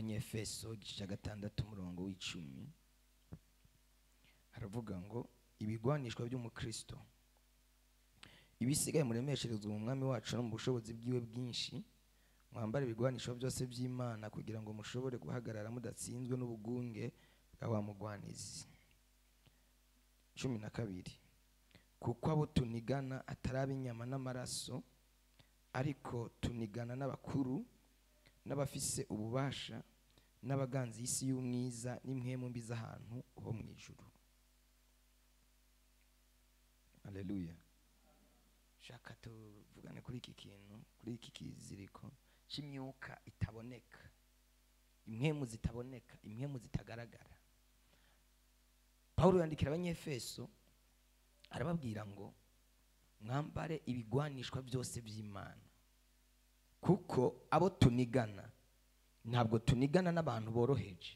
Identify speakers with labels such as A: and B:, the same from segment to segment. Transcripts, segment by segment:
A: Abanyefeso igice cya 6 umurongo w'10 haravuga ngo ibigwanishwa by'umukristo ibisigaye muremesherezwa mu mwami wacu no mu bushobozi bwiwe bwinshi, mwambare ibigwanisho byose by'Imana kugira ngo mushobore guhagarara mudatsinzwe n'ubugunge bwa wa mugwanizi. 12 kuko abo tunigana atarabe inyama n'amaraso, ariko tunigana n'abakuru n'abafise ububasha n'abaganzi y'isi y'umwiza n'impwemu mbi z'ahantu ho mu ijuru. Haleluya. Shaka tuvugane kuri iki kintu, kuri iki kiziriko cy'imyuka itaboneka, impwemu zitaboneka, impwemu zitagaragara. Paulo yandikira Abanyefeso arababwira ngo mwambare ibigwanishwa byose by'Imana, kuko abo tunigana ntabwo tunigana n'abantu boroheje,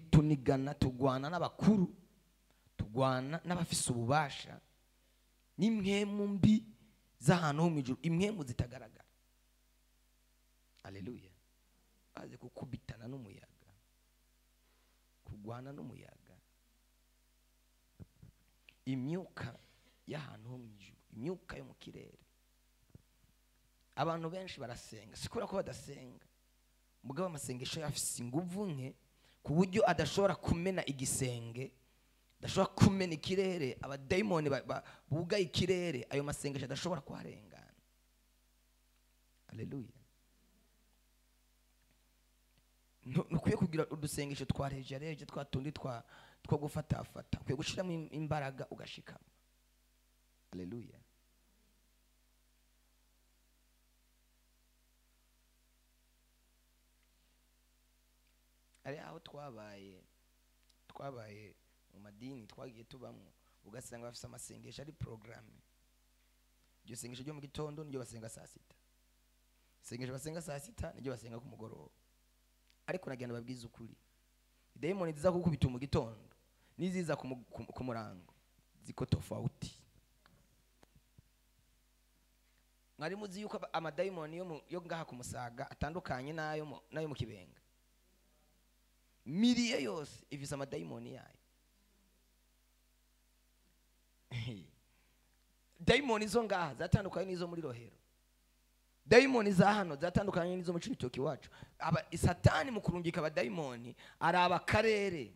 A: tunigana tugwana n'abakuru, tugwana n'abafise ububasha n'impwemu mbi z'ahantu ho mu ijuru, impwemu zitagaragara. Haleluya. Baze kukubitana n'umuyaga, kugwana n'umuyaga, imyuka y'ahantu ho mu ijuru, imyuka yo mu kirere. Abantu benshi barasenga, sikura ko badasenga, mugabo amasengesho yafise inguvu nke ku buryo adashobora kumena igisenge, adashobora kumena ikirere, abadayimoni bugaye ikirere, ayo masengesho adashobora kuharengana. Haleluya. Nukwiye kugira udusengesho twarejereje, twatundi two gufatafata, ukwiye gushiramo imbaraga ugashikama. Haleluya. Ari aho twabaye mu madini twagiye tubamwo, ugasanga bafise amasengesho ari programme. Iryo sengesho ryo mu gitondo niryo basenga saa 6, sengesho basenga saa 6 niryo basenga ku mugoroba. Ariko nagenda babwiza ukuri, demoni ziza kukubita mu gitondo niziza ku murango ziko tofauti. Mwari muzi yuko amadayimoni yo ngaha ku Musaga atandukanye nayo mu Kibenga. Miriye yose ifise amadayimoni yayo. Dayimoni zo ngaha zatandukanye n'izo muri Rohero, dayimoni za hano zatandukanye n'izo mu Cibitoke wacu. Satani mu kurungika abadayimoni araba karere,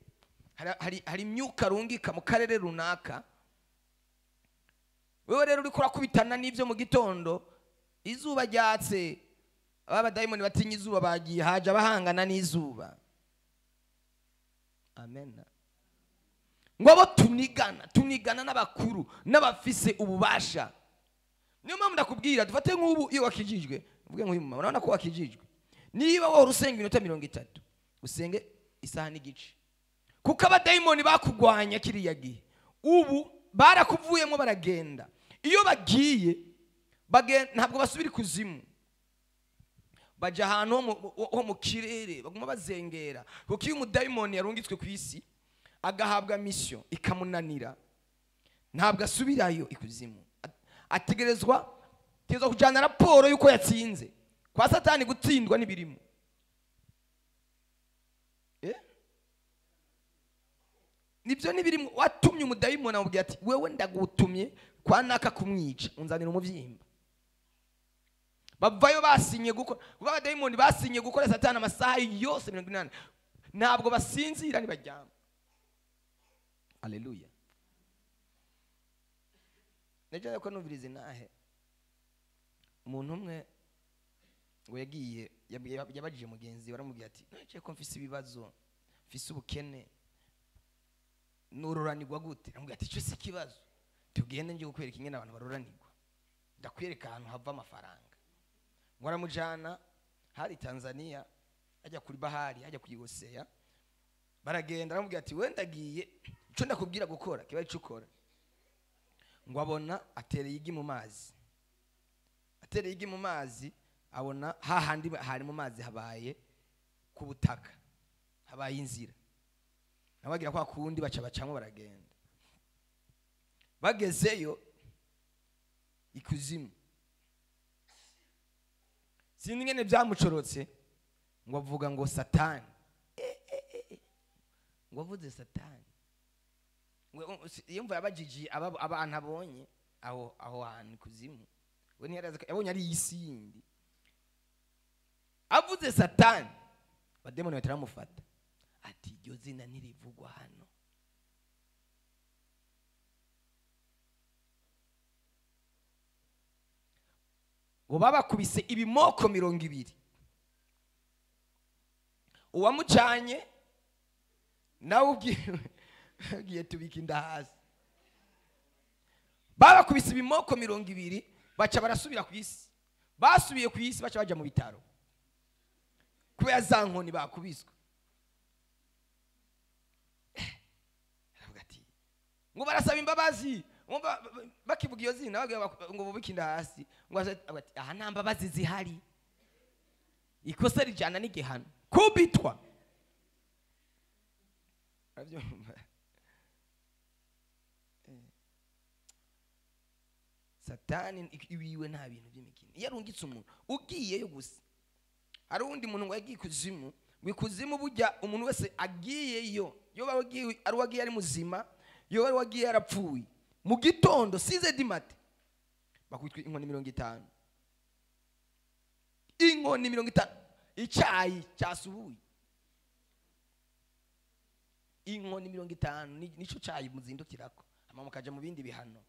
A: hari imyuka rungika mu karere runaka. Wewe rero uri kurakubitana n'ivyo mu gitondo, izuba ryatse, abadayimoni batinya izuba bagiye haje abahangana n'izuba. Amen. Ngo abo tunigana n'abakuru n'abafise ububasha. Niyo mpamvu ndakubwira dufate nk'ubu iyo wakijijwe, uvuge ngo uyu mama urabona ko wakijijwe, niba wowe urusenga iminota 30 usenge isaha n'igice, kuko abadayimoni bakugwanya kiriya gihe ubu barakuvuyemo baragenda. Iyo bagiye ntabwo basubira kuzimu, baja ahantu ho mu kirere, baguma bazengera. Kuko iyo umudayimoni yarungitswe ku isi agahabwa mission ikamunanira, ntabwo asubirayo ikuzimu. Ategerezwa kujana raporo yuko yatsinze. Kwa Satani gutsindwa n'ibirimo. Nibyo n'ibirimo. Watumye umudayimoni amubwira ati wewe ndagutumye kwa naka kumwica, unzanira umuvyimba. Bavayo basinye gukora, kuba abadayimoni basinye gukora Satani amasaha yose 80, ntabwo basinzira nibaryama. Haleluya. Neje ko numvirize nahe umuntu umwe ngo yagiye yabajije mugenzi baramubwira ati nje ko mfise ibibazo, mfise ubukene, nururanirwa gute? Aramubwira ati cyo si kibazo, tugende nje gukwereka ingene abantu baruranirwa, ndakwereka ahantu hava amafaranga. Ngo aramujana hari Tanzania, ajya kuri bahari, ajya kuyigoseya, baragenda. Aramubwira ati wenda giye cyo ndakubwira gukora kiba icukora. Ngo abona atereye igi mu mazi, atereye igi mu mazi, abona hahandi hari mu mazi habaye ku butaka, habaye inzira. Nabagira kwa kundi bacamwe baragenda. Bagezeyo ikuzimu, sinzi ngene byamucorotse, ngo avuga ngo satani, ngo avuze satani, iyo mva yabajiji abantu abonye aho hantu kuzimu, we ntiyaraza yabonye ari isi yindi, avuze satani bademoni bataramufata, ati iryo zina ntirivugwa hano. Ngo babakubise ibimoko 200, uwamucanye nawe ugiye tubika inda hasi. Babakubise ibimoko 200, baca barasubira ku isi. Basubiye ku isi baca baja mu bitaro kubera za nkoni bakubiswe. Ngo barasaba imbabazi, bakivuga iyo zina ngo bubike inda hasi, ngo ati aha nta mbabazi zihari, ikosa rijana n'igihano, kubitwa. Satani ibiwe nta bintu by'imikino. Iyo arungitse umuntu ugiyeyo gusa, hari undi muntu ngo yagiye kuzimu, wikuzimu bujya umuntu wese agiyeyo, yo bagiye ari wagiye ari muzima, yo bari wagiye yarapfuye, mu gitondo size dimate bakwitwa inkoni 50, inkoni 50, icyayi cyasubuye, inkoni 50 nico cyayi muzindukirako, ama mukaja mu bindi bihano.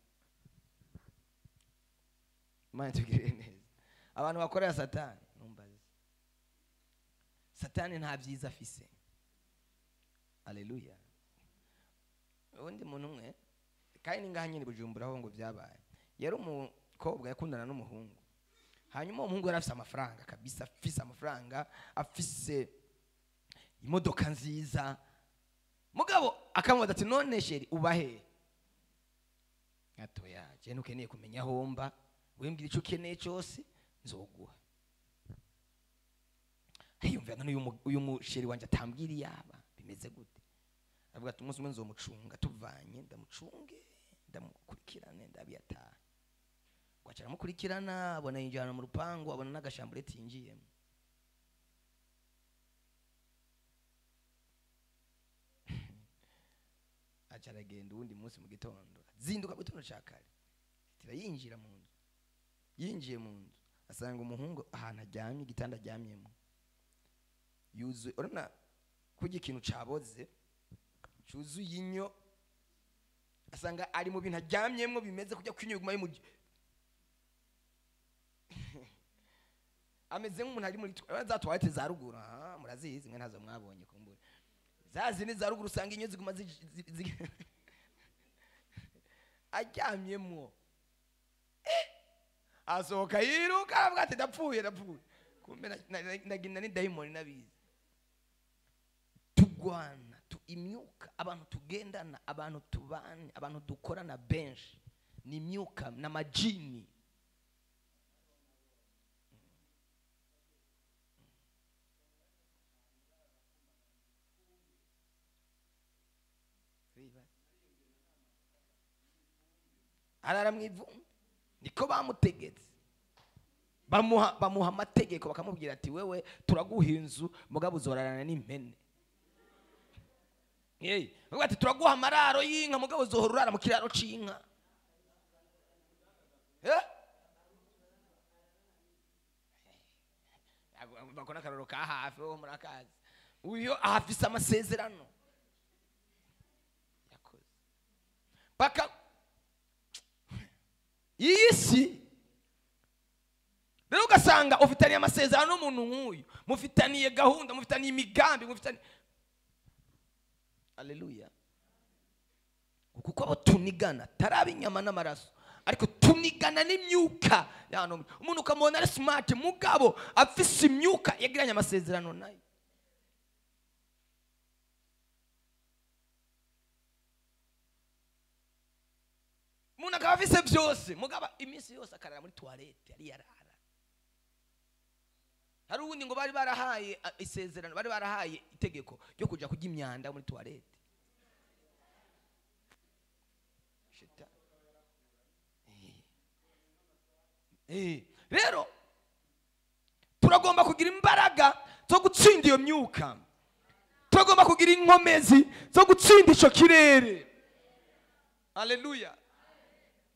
A: Manje tugire neza abantu bakorera satani, numbaze satani nta byiza afise. Haleluya. Undi muntu umwe kandi ngaha nyine Bujumbura aho ngo byabaye, yari umukobwa yakundana n'umuhungu, hanyuma umuhungu yari afise amafaranga kabisa, afise amafaranga, afise imodoka nziza, mugabo akamubaza ati none sheri ubahe, atoya je nukeneye kumenya homba, wembwira ico ukeneye cyose nzoguha. Hiyumva none uyu musheri wanje atambwira yaba bimeze gute, avuga ati umunsi umwe nzomucunga, tuvanye ndamucunge ndamukurikirane ndabiyataha. Kwacara mukurikirana, abona yinjirana mu rupangu, abona n'agashambuleti yinjiyemo. Acara agenda uwundi munsi mu gitondo, zinduka gitondo cyakare, yinjira mu nzu. Yinjiye mu nzu asanga umuhungu ahantu aryamye, igitanda aryamyemo yuzuye, urabona kujya ikintu caboze cyuzuye inyo, asanga ari mu bintu aryamyemo bimeze kujya kwinyuguma y'umugi, ameze nk'umuntu ari muri za toilette za ruguru. Murazizi mwe ntazo mwabonye kumbure, zazi ni za ruguru usanga inyo ziguma aryamyemo. Asohoka yiruka avuga ati ndapfuye. Kumbe nagina ni daimoni nabizi. Tugwana imyuka, abantu tugendana, abantu tubane, abantu dukorana benshi ni imyuka na majini. Arara mwivumbi, niko bamutegetse, bamuha amategeko, bakamubwira ati wewe turaguha inzu mugabo uzorarana n'impene. Bavuga ati turaguha amararo y'inka mugabo uzohora urara mu kiraro c'inka. Bakona akaroro ka hafi ho murakazi, uyo ahafise amasezerano yakoze baka isi. Rero ugasanga ufitaniye amasezerano n'umuntu nk'uyu, mufitaniye gahunda, mufitaniye imigambi, mufitaniye. Haleluya. Kuko abo tunigana taraba inyama n'amaraso, ariko tunigana n'imyuka. Umuntu ukamubona ari smart mugabo afise imyuka yagiranye amasezerano nayo. Umuntu akaba afise byose mugabo iminsi yose akarara muri toilette ari yarara. Hari ubundi ngo bari barahaye isezerano, bari barahaye itegeko ryo kujya kujya imyanda muri toilette. Rero turagomba kugira imbaraga zo gutsinda iyo myuka, turagomba kugira inkomezi zo gutsinda icyo kirere. Haleluya.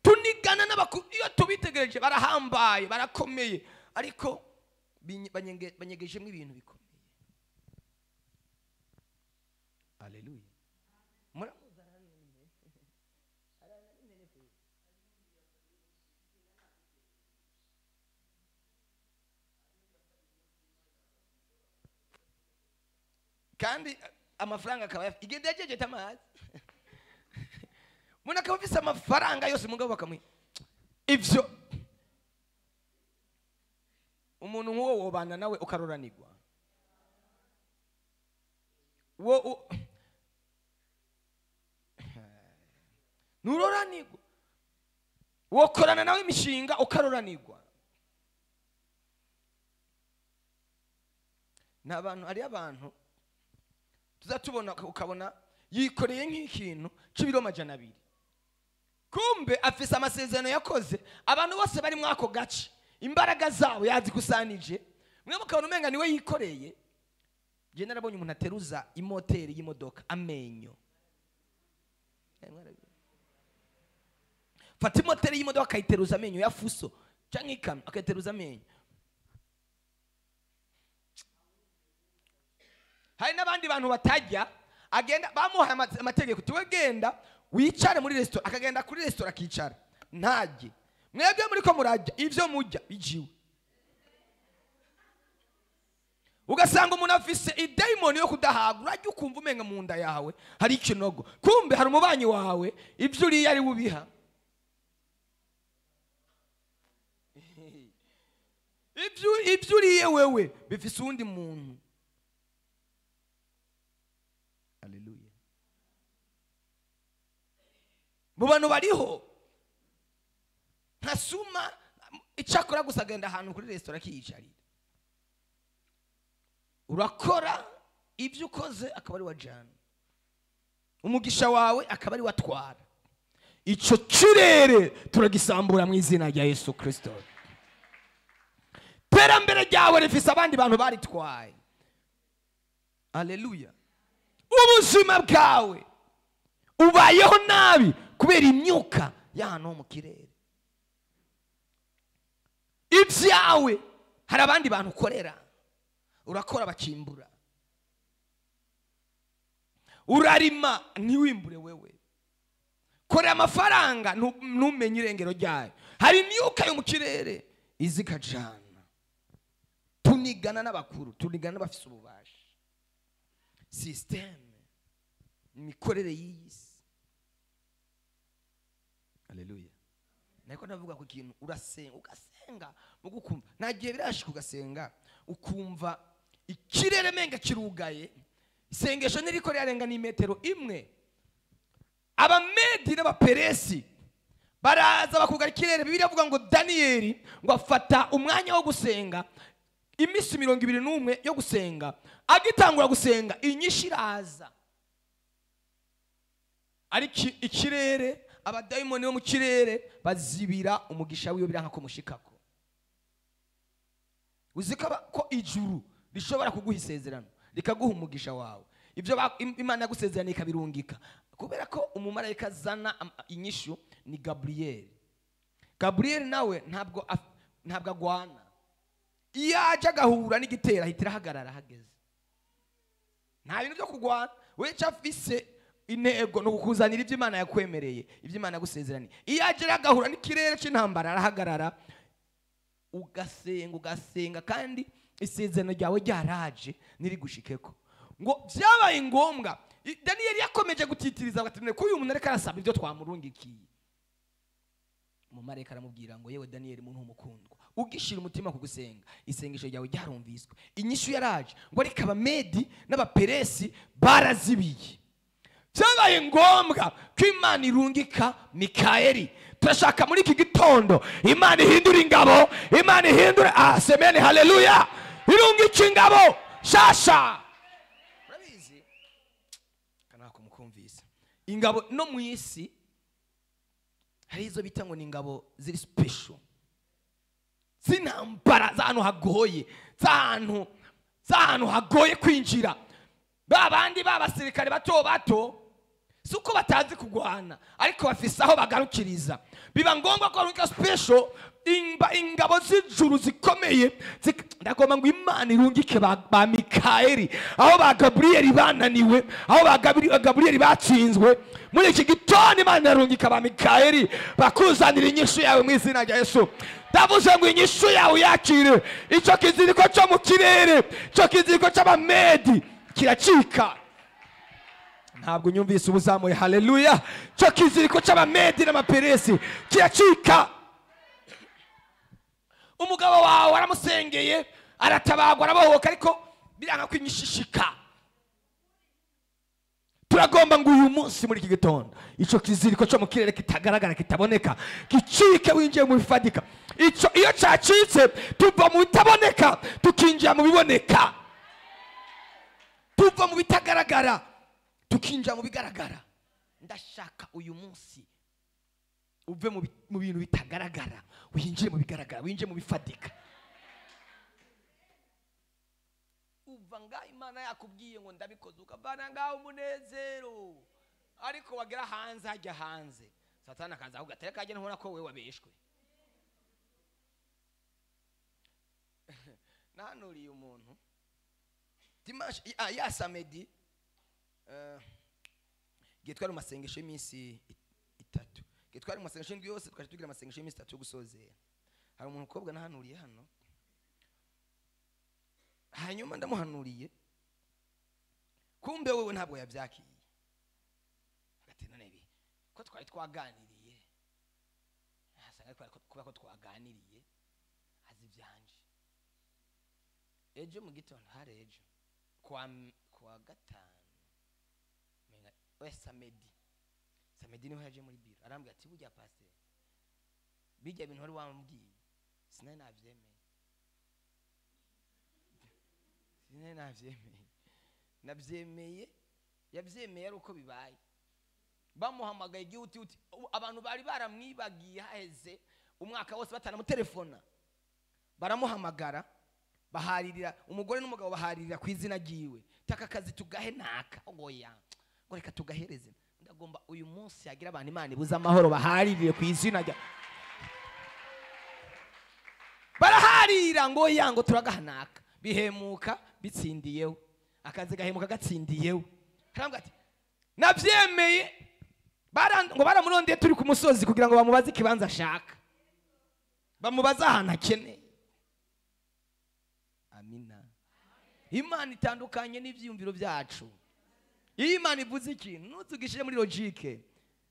A: Tunigana n'abakuru, iyo tubitegereje barahambaye, barakomeye, ariko banyegejemo ibintu bikomeye. Haleluya. Kandi amafaranga akaba igenda yagegeta amazi. Muna akaba afise amafaranga yose mugabo bakamuha ivyo. Umuntu nk'uwo wobana nawe ukaroranirwa, nuroranirwa, wokorana nawe imishinga ukaroranirwa. N'abantu ari abantu tuzatubona ukabona yikoreye nk'ikintu cy'ibiro 200, kumbe afise amasezerano yakoze. Abantu bose bari mwako gace imbaraga zabo yazikusanije, mwe mukabona umenga niwe yikoreye. Je narabonye umuntu ateruza imoteri y'imodoka amenyo. Fata imoteri y'imodoka akayiteruza amenyo ya fuso cyangwa ikamyo akayiteruza amenyo. Hari n'abandi bantu batajya, agenda bamuha amategeko, tuwe genda wicare muri restaurant, akagenda kuri restaurant akicara ntajye. Mwebwe muri ko murajya ivyo mujya bijiwe. Ugasanga umuntu afise idemoni yo kudahagura, ajya ukumva umenga mu nda yawe hari ikinogo, kumbe hari umubanyi wawe ivyo uri yari bubiha. Ivyo uriye wewe bifise undi muntu. Haleluya. Mu bantu bariho ntasuma icyakora gusa agenda ahantu kuri restaurant akiyicarira. Urakora ibyo ukoze akaba ari wajana, umugisha wawe akaba ari watwara. Icyo kirere turagisambura mu izina rya Yesu Kristo. Terambere ryawe rifise abandi bantu baritwaye. Haleluya. Ubuzima bwawe ubayeho nabi kubera imyuka y'ahantu mu kirere. Ibyawe hari abandi bantu ukorera, urakora bakimbura. Urarima ntiwimbure wewe, korera amafaranga ntumenye irengero ryayo. Hari imyuka yo mu kirere izikajana. Tunigana n'abakuru, tunigana n'abafise ububasha. System imikorere y'isi. Haleluya. Nako navuga ku kintu ugasenga mugukumva nagiye birashika ugasenga ukumva ikirere menga kirugaye, isengesho niriko yarenga ni metero imwe. Abamedi n'abaperesi baraza bakugara ikirere. Bibiliya avuga ngo Daniyeli ngo afata umwanya wo gusenga imisi 21 yo gusenga. Agitangura gusenga inyinshi iraza, ariko ikirere abadayimoni bo mu kirere bazibira umugisha wiwe biranka ko mushikako. Uzikaba ko ijuru rishobora kuguha isezerano rikaguha umugisha wawe, ibyo Imana yagusezerana ikabirungika, kubera ko umumarayika zana inyishu ni Gabriel. Gabriel nawe ntabwo agwana, iyo aje agahura n'igitera ahitira hagarara hageze. Nta bintu byo kugwana, we cyafise intego no kukuzanira ibyo Imana yakwemereye, ibyo Imana yagusezeraniye. Iyo aje agahura n'ikirere cy'intambara arahagarara, ugasenga kandi isezerano ryawe ryaraje nirigushikeko. Ngo byabaye ngombwa Daniyeli yakomeje gutitiriza agatene ko uyu muntu areka arasaba ibyo twamurungikiye. Umumarayika aramubwira ngo yewe Daniyeli muntu umukundwa, ugishira umutima ku gusenga isengesho ryawe ryarumviswe. Inyishu yaraje ngo ariko abamedi n'abaperesi barazibiye. Byabaye ngombwa ko Imana irungika Mikayeli. Turashaka muri iki gitondo Imana ihindura ingabo, Imana ihindura semeni. Haleluya. Irungika ingabo shasha. Urabizi kana kumukumvisa ingabo no mu isi hari izo bita ngo ni ingabo ziri special, z'intambara z'ahantu hagoye, z'ahantu z'ahantu hagoye kwinjira. Babandi b'abasirikare bato bato suko batazi kugwana ariko bafise aho bagarukiriza. Biba ngombwa ko runka special ingabo z'ijuru zikomeye. Ndagomba ngo Imana irungike ba Mikaeli, aho ba Gabriel bananiwe, aho ba Gabriel batsinzwe. Muri iki gitondo Imana irungika ba Mikaeli bakuzanira inyishu yawe mu izina rya Yesu. Ndavuze ngo inyishu yawe yakire. Ico kiziriko cyo mu kirere, ico kiziriko cy'abamedi kiracika. Ntabwo nyumvise ubuzamuye. Haleluya. Cyo kiziriko cy'abamedi n'amaperesi kiracika. Umugabo wawe aramusengeye, aratabagwa, arabohoka, ariko biranga kwinyishishika. Turagomba ngo uyu munsi muri iki gitondo ico kiziriko cyo mu kirere kitagaragara kitaboneka gicike, winjiye mu bifadika. Iyo cacitse tuva mu bitaboneka tukinjira mu biboneka, tuva mu bitagaragara tukinjira mu bigaragara. Ndashaka uyu munsi uve mu bintu bitagaragara winjire mu bigaragara, winjire mu bifadika. Uva nga Imana yakubwiye ngo ndabikoze, ukavana ngaho umunezero, ariko wagera hanze, hajya hanze Satani akaza kugateka ajye ntubona ko wewe wabeshwe. Nanuriye umuntu Dimanche ya samedi gitwara mu masengesho y'iminsi 3, gitwara mu masengesho yose twaje tugira amasengesho y'iminsi 3 gusozera. Hari umuntu ukobwa nahanuriye hano, hanyuma ndamuhanuriye, kumbe wewe ntabwo yabyakiye. Ati none ibi ko twari twaganiriye, asanga kuba ko twaganiriye azi byanje. Ejo mu gitondo hari ejo kwa gatanu menga samedi niho yaje muri biro, arambwira ati burya pastor bijya bintu wari wambwiye sinari navyemeye. Nabyemeye, yabyemeye ari uko bibaye. Bamuhamagaye igihuti uti abantu bari baramwibagiye haheze umwaka wose batanamutelefona, baramuhamagara baharirira, umugore n'umugabo baharirira ku izina ryiwe. Taka kazi tugahe naka ogoya ngo reka tugahereze. Ndagomba uyu munsi yagira abantu Imana ibuza amahoro baharirire ku izina rya. Baraharira ngo yango turagahanaka, bihemuka bitsindiyeho, akazi gahemuka gatsindiyeho. Harambwa ati navyemeye, ngo baramurondeye turi ku musozi kugira ngo bamubaze ikibanza ashaka, bamubaza ahantu akeneye. Amina. Imana itandukanye n'ivyiyumviro byacu. Iyo Imana ivuze ikintu ntuzugishire muri logique,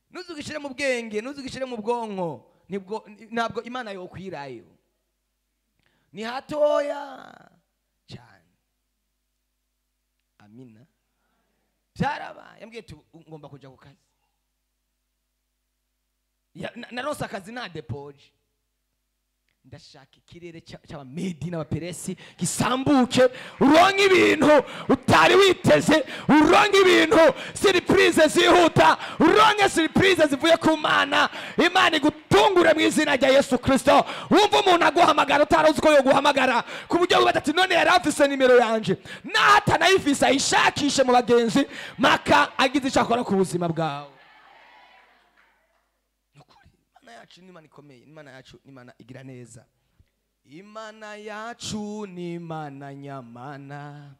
A: ntuzugishire mu bwenge, ntuzugishire mu bwonko, ntabwo Imana yokwirayo. Ni hatoya cyane. Amina. Byaraba yambwiye ngomba kuja ku kazi. Naronse akazi na depoje. Ndashaka ikirere cy'abamedi n'abaperesi gisambuke, uronke ibintu utari witeze, uronke ibintu surprise zihuta, uronke surprise zivuye ku Mana. Imana igutungure mu izina rya Yesu Kristo. Wumva umuntu aguhamagara utaruzi ko yo guhamagara, ku buryo wibaza ati none yari afise nimero yanje, nata nayifise ayishakishe mu bagenzi maka agize icyo akora ku buzima bwawe. Imana ikomeye, Imana yacu, Imana igira neza. Imana yacu ni Imana nyamana,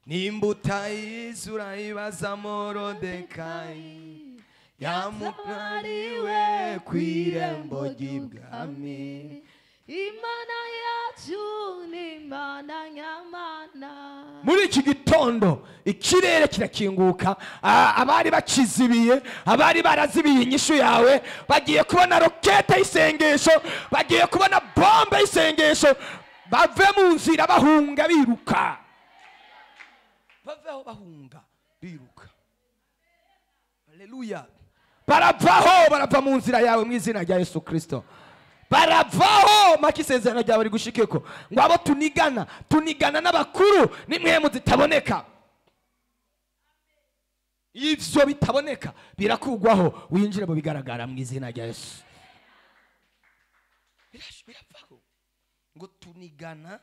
A: nimbuta izura ibaza Morodekayi, yamukariwe kw'irembo ry'ibwami.
B: Imana yacu ni Imana nyamana.
A: Muri iki gitondo ikirere kirakinguka, abari bakizibiye, abari barazibiye inyishu yawe bagiye kubona rokete y'isengesho, bagiye kubona bombe y'isengesho, bave mu nzira bahunga biruka, baveho bahunga biruka. Haleluya. Barava mu nzira yawe mu izina rya Yesu Kristo. Baravaho makisezerano ryawe rigushikeko, ngo abo tunigana n'abakuru n'imwemu zitaboneka. Ivyo bitaboneka birakugwaho, winjire mu bigaragara mu izina rya Yesu. Biravaho ngo tunigana,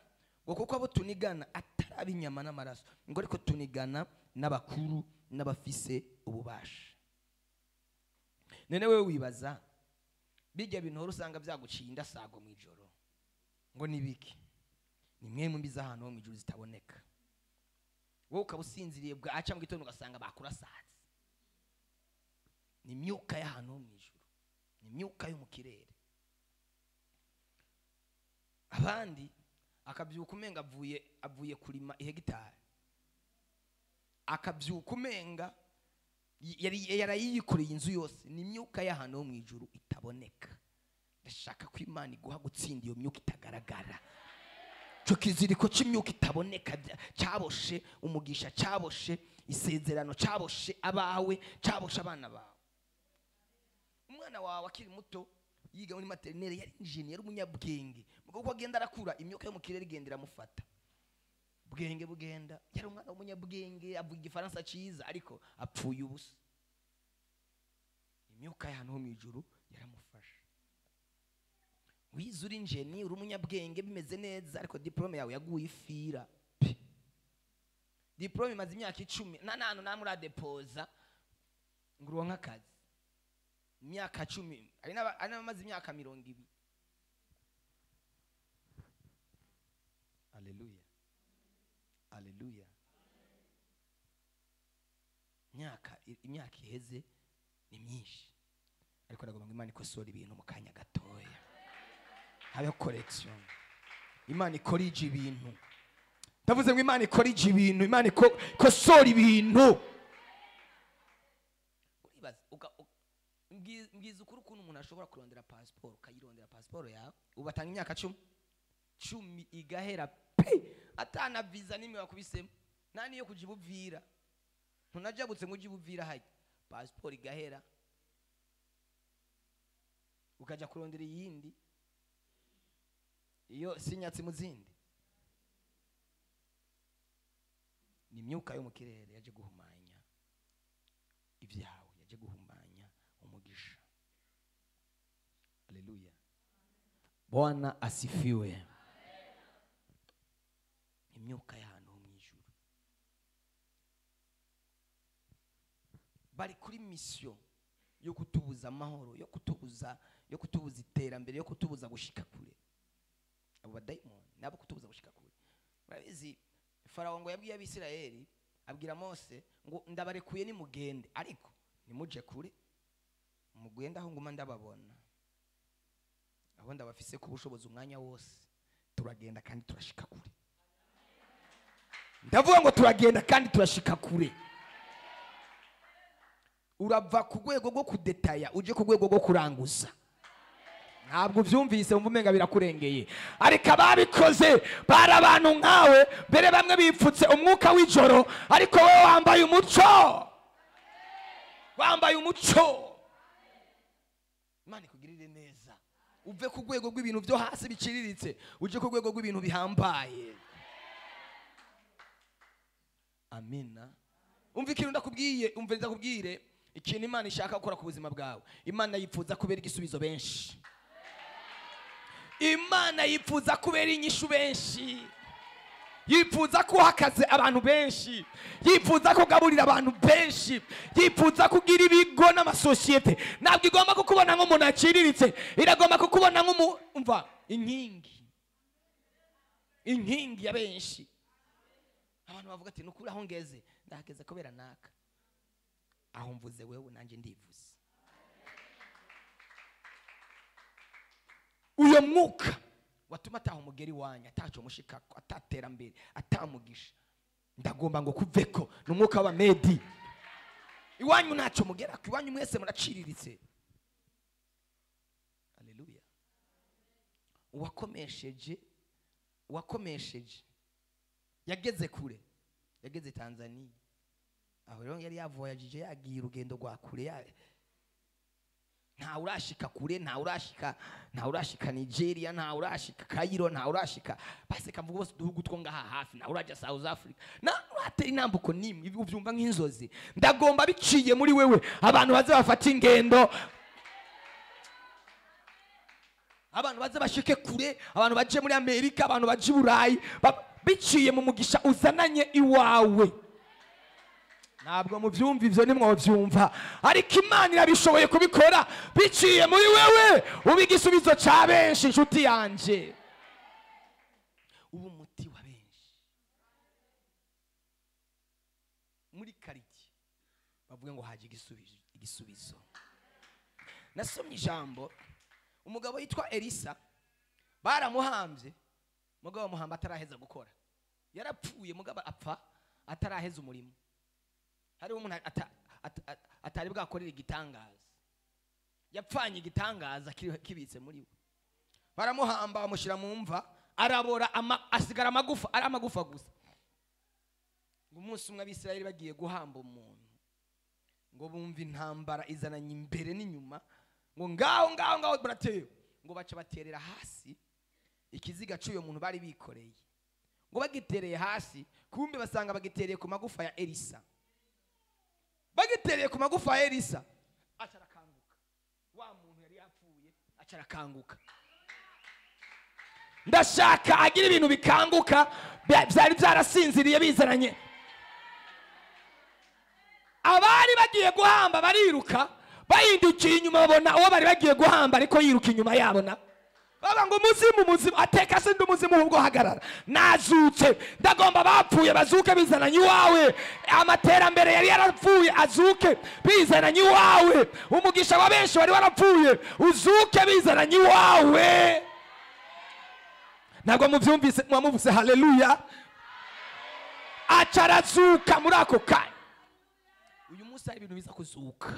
A: ngo kuko abo tunigana atari inyama n'amaraso, ngo ariko tunigana n'abakuru n'abafise ububasha. None wewe wibaza bijya bintu usanga byaguciye indasago mu ijoro ngo nibiki? Ni mwe mumbi z'ahantu ho mu ijuru zitaboneka. Wowe ukabusinziriye bwaca mu gitondo ugasanga bakurasaza. Ni imyuka y'ahantu ho mu ijuru, ni imyuka yo mu kirere. Abandi akabyuka umenga avuye kurima ihegitari, akabyuka umenga yarayikoreye inzu yose. Ni imyuka y'ahantu ho mu ijuru itaboneka. Ndashaka ko Imana iguha gutsinda iyo myuka itagaragara. Cyo kiziriko cy'imyuka itaboneka cyaboshe umugisha, cyaboshe isezerano, cyaboshe abawe, cyaboshe abana bawe. Umwana wawe akiri muto yiga muri maternelle, yari engineer, umunyabwenge, muko agenda arakura imyuka yo mu kirere igendera mufata bwenge bugenda. Yari umwana w'umunyabwenge, avuga igifaransa cyiza, ariko apfuye ubusa. Imyuka y'ahantu ho mu ijuru yaramufasha. Wize uri engineer, uri umunyabwenge, bimeze neza, ariko diplome yawe yaguye ifira. Diplome imaze imyaka 10 nanano namura deposa ngo uronka akazi. Imyaka 10 ari n'amaze imyaka 20. Haleluya, haleluya. Imyaka iheze ni myinshi, ariko ndagomba ngo Imana ikosora ibintu mu kanya gatoya. Habeho correction. Imana ikorije ibintu. Ndavuze ngo Imana ikorije ibintu, Imana ikosora ibintu. Uribaza mbwiza ukuri ukuntu umuntu ashobora kurondera passport, ukayirondera passport yawe ubatanga imyaka 10 igahera pe, atana visa nimwe wakubisemo, nani yo kujibuvira, ntunajabutse ngo ujibuvira hayi, passport igahera ukaja kurondera yindi, iyo sinyatsi muzindi. Ni imyuka yo mu kirere yaje guhumanya ibyawe, yaje guhumanya umugisha. Haleluya, Bwana asifiwe. Imyuka y'ahantu ho mu ijuru bari kuri mission yo kutubuza amahoro, yo kutubuza iterambere, yo kutubuza gushika kure. Abo badaimoni nabo kutubuza gushika kure. Murabizi Farao ngo yabwiye Abisirayeli, abwira Mose ngo ndabarekuye ni mugende, ariko nimuje kure, mugenda aho nguma ndababona. Aho ndabafise ku bushobozi umwanya wose, turagenda kandi turashika kure. Ndavuga ngo turagenda kandi turashika kure. Urava ku rwego rwo kudetaya uje ku rwego rwo kuranguza. Ntabwo byumvise umva umenga birakurengeye, ariko ababikoze bari abantu nkawe. Mbere bamwe bipfutse umwuka w'ijoro, ariko wowe wambaye umuco, wambaye umuco. Imana ikugirire neza, uve ku rwego rw'ibintu byo hasi biciriritse uje ku rwego rw'ibintu bihambaye. Amina. Umva ikintu ndakubwiye, umva ndakubwire ikintu Imana ishaka gukora ku buzima bwawe. Imana yipfuza kubera igisubizo benshi. Imana yipfuza kubera inyishu benshi. Yipfuza kuhakaze abantu benshi. Yipfuza kugaburira abantu benshi. Yipfuza kugira ibigo n'amasosiyete. Ntabwo igomba kukubona nk'umuntu aciriritse, iragomba kukubona nk'umva inkingi. Inkingi ya benshi. Abantu bavuga ati nukuri aho ngeze ndahageze kubera naka. Aho mvuze wewe nanje ndivuze. Uyo mwuka watuma ataho mugeri wanya, atacho mushikako, ataterambere, atamugisha, ndagomba ngo kuveko n'umwuka wa Medi. Iwanyu nacho mugera, iwanyu mwese muraciriritse. Haleluya. Uwakomesheje yageze kure, yageze Tanzania. Aho rero yari yavoyagije, yagiye urugendo rwa kure. Nta urashika kure, nta urashika Nigeria, nta urashika Cairo, nta urashika base kavuga bose duhugu two ngaha hafi, nta uraja South Africa, na uratera inambuko nimwe. Ibi ubyumva nk'inzozi. Ndagomba biciye muri wewe abantu baze bafata ingendo. abantu baze bashike kure, abantu baje muri Amerika, abantu baje i Burayi, biciye mu mugisha uzananye iwawe. Ntabwo mubyumva ivyo, nimwe byumva, ariko Imana irabishoboye kubikora biciye muri wewe, uba igisubizo ca benshi. Inshuti yanje, ubu umuti wa benshi muri kariki bavuga ngo haje igisubizo. Nasomye ijambo, umugabo yitwa Elisa baramuhambye, mugabo muhamba ataraheza gukora, yarapfuye mugabo apfa ataraheza umurimo. Hari umuntu atari bwakorera igitangaza, yapfanye igitangaza kibitse muri we. Baramuhamba bamushyira mu mva, arabora, asigara amagufa, ari amagufa gusa. Ngo umunsi umwe Abisirayeli bagiye guhamba umuntu, ngo bumva intambara izananye imbere n'inyuma, ngo ngaho baratewe, ngo baca baterera hasi ikiziga cy'uyo muntu bari bikoreye. Ngo bagitereye hasi, kumbe basanga bagitereye ku magufa ya Elisa. Bagitereye ku magufa ya Elisa, acarakanguka. Wa muntu yari yapfuye acarakanguka. Ndashaka agira ibintu bikanguka byari byarasinziriye bizananye. Abari bagiye guhamba bariruka, bahindukiye inyuma babona uwo bari bagiye guhamba ariko yiruka inyuma yabona. Baba ngo umuzimu ateka se ndi umuzimu ubwo hagarara, nazutse, ndagomba bapfuye bazuke bizananye iwawe. Amaterambere yari yarapfuye azuke bizananye iwawe. Umugisha wa benshi wari warapfuye uzuke bizananye iwawe. Ntabwo mubyumvise, mwamuvuze haleluya. Acarazuka muri ako kanya. Uyu munsi hari ibintu biza kuzuka.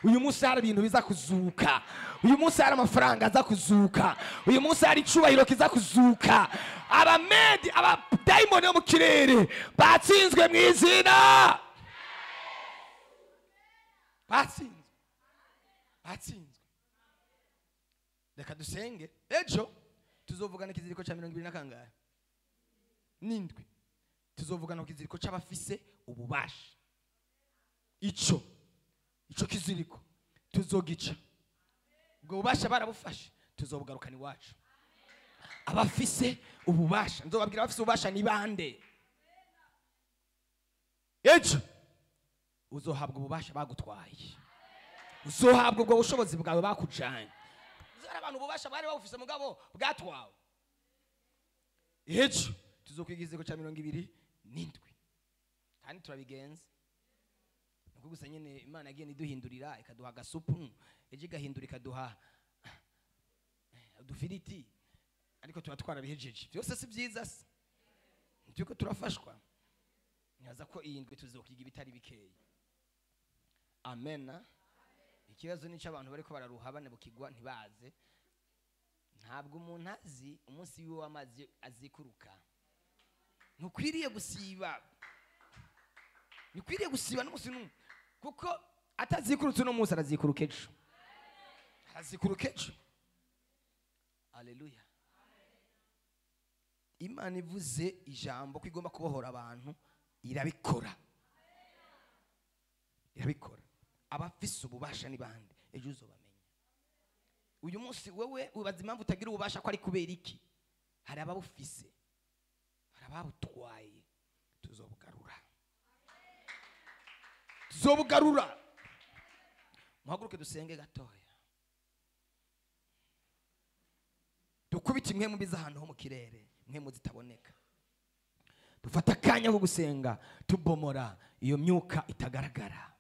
A: Uyu munsi hari ibintu biza kuzuka. Uyu munsi hari amafaranga aza kuzuka. Uyu munsi hari icubahiro kiza kuzuka. Abamedi, abadayimoni yo mu kirere batsinzwe mu izina. Batsinzwe. Reka dusenge. Ejo tuzovugana ikiziriko cya 20 na kangahe? Nindwi. Tuzovugana ku kiziriko cy'abafise ububasha. Ico kiziriko tuzogica. Ubwo bubasha barabufashe, tuzobugarukana iwacu. Abafise ububasha, nzobabwira abafise ububasha ni bande. Ejo uzohabwa ububasha bagutwaye, uzohabwa ubwo bushobozi bwawe bakujanye. Uzara abantu ububasha bari bawufise mugabo bwatwawe. Ejo tuzokwigize ko cya 27 kandi turabigenza. Gusa nyene Imana yagiye niduhindurira ikaduha gasupu, eje gahindura ikaduha udufiriti, ariko turatwara bihejeje. Byose si byiza se, ntuko turafashwa. Nyaza ko iyi ndwe tuzokiga ibitari bikeye. Amen. Ikibazo ni cy'abantu bariko bararuha bane bukigwa ntibaze. Ntabwo umuntu azi umunsi wiwe w'amazi azikuruka. Ntukwiriye gusiba. Nikwiriye gusiba n'umunsi n'umwe. Kuko atazikurutse no munsi arazikuruka ejo. Azikuruka ejo. Haleluya. Imana ivuze ijambo ko igomba kubohora abantu, irabikora. Irabikora. Abafise ububasha ni bande, ejo uzobamenya. Uyu munsi wewe ubaza impamvu utagira ububasha ko ari kubera iki? Hari ababufise, hari ababutwaye. Tuzobugarura. Muhaguruke dusenge gatoya. Dukubita imwe mu biza ahantu ho mu kirere, imwe mu zitaboneka. Dufata akanya ko gusenga, tubomora iyo myuka itagaragara.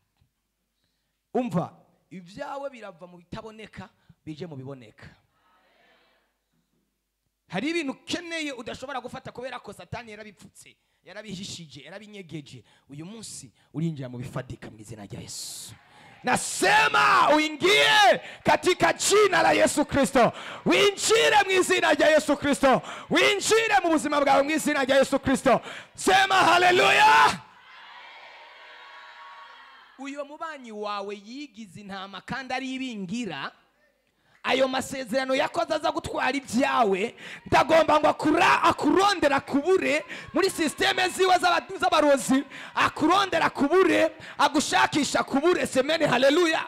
A: Umva, ibyawe birava mu bitaboneka bije mu biboneka. Hari ibintu ukeneye udashobora gufata kubera ko Satani yarabipfutse, yarabihishije, yarabinyegeje. Uyu munsi urinjira mu bifadika mu izina rya Yesu. Nasema uingie katika jina la Yesu Kristo. Uinjire mu izina rya Yesu Kristo. Uinjire mu buzima bwawe mu izina rya Yesu Kristo. Sema haleluya. Uyo mubanyi wawe yigize intama kandi ari ibingira, ayo masezerano yakoze aza gutwara ibyawe, ndagomba ngo akurondera kubure muri systeme ziwe z'abarozi, akurondera kubure, agushakisha kubure. Semeni haleluya.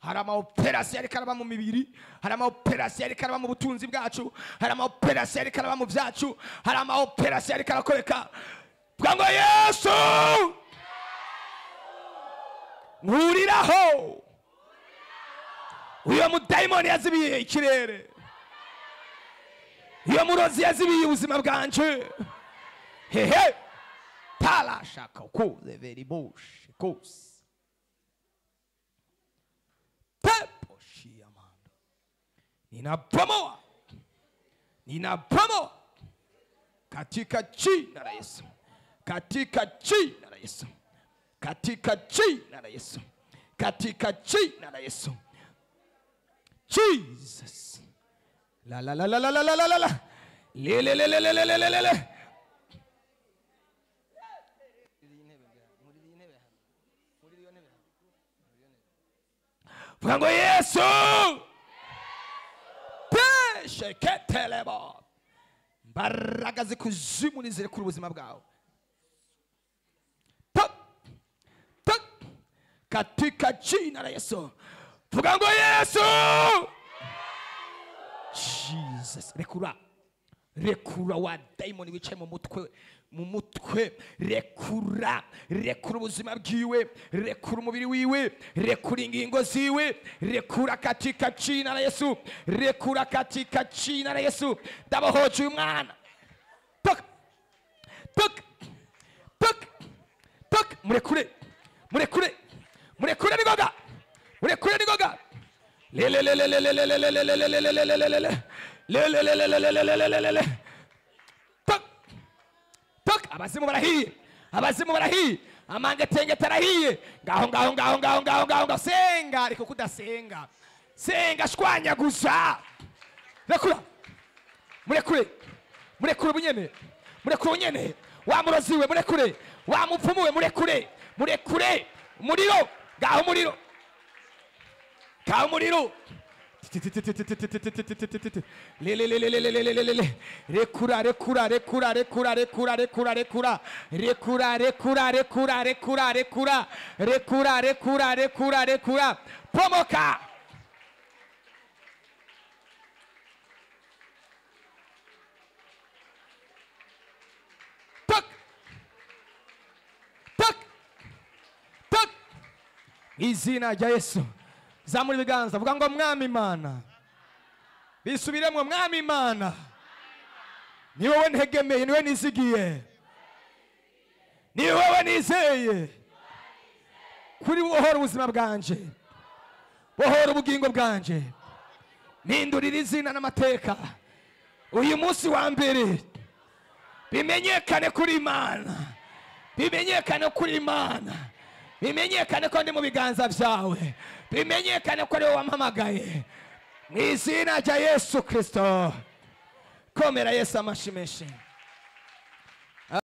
A: hari amaoperasiyo ariko araba mu mibiri, hari amaoperasiyo ariko araba mu butunzi bwacu, hari amaoperasiyo ariko araba mu byacu, hari amaoperasiyo ariko arakoreka. Vuga ngo Yesu nkuriraho uyo mudayimoni yazibiye ikirere, iyo murozi yazibiye ubuzima bwanje. Hehe talashaka kuze very bush kose pepo shiamanda ninabomoa katika jina la Yesu, katika jina la Yesu, katika jina la Yesu, katika jina la Yesu. Jesus la la la la la la la la la le le le le le le le le le. Vuga ngo Yesu pesheketelebo, mbaraga zikuzimu nizire kuri ubuzima bwawe katika jina la Yesu. Vuga ngo Yesu Jesus, rekura wa daimoni wicaye mu mutwe, rekura ubuzima bwiwe, rekura umubiri wiwe, rekura ingingo ziwe, rekura katika jina la Yesu, rekura katika jina la Yesu. Ndabohoje uyu mwana, murekure nigoga, murekure nigoga. Abazimu barahiye, amangetengete arahiye. Ngaho senga, ariko kudasenga, senga shwanyaguza. Rekura, murekure bunyene, wa murozi we murekure, wa mupfumu we murekure, umuriro, ngaho umuriro, rekura, pomoka. Izina rya Yesu. Zamura ibiganza, vuga ngo Mwami Imana. Bisubiremo, Mwami Imana, ni wowe ntegemeye, ni wowe nizigiye, ni wowe nizeye. Kuri bohora ubuzima bwanje, bohora ubugingo bwanje, mpindurira izina n'amateka. Uyu munsi wa mbere bimenyekane kuri Imana, bimenyekane ko ndi mu biganza byawe, bimenyekane ko ari wowe wampamagaye. Mu izina rya Yesu Kristo. Komera Yesu amashyi menshi.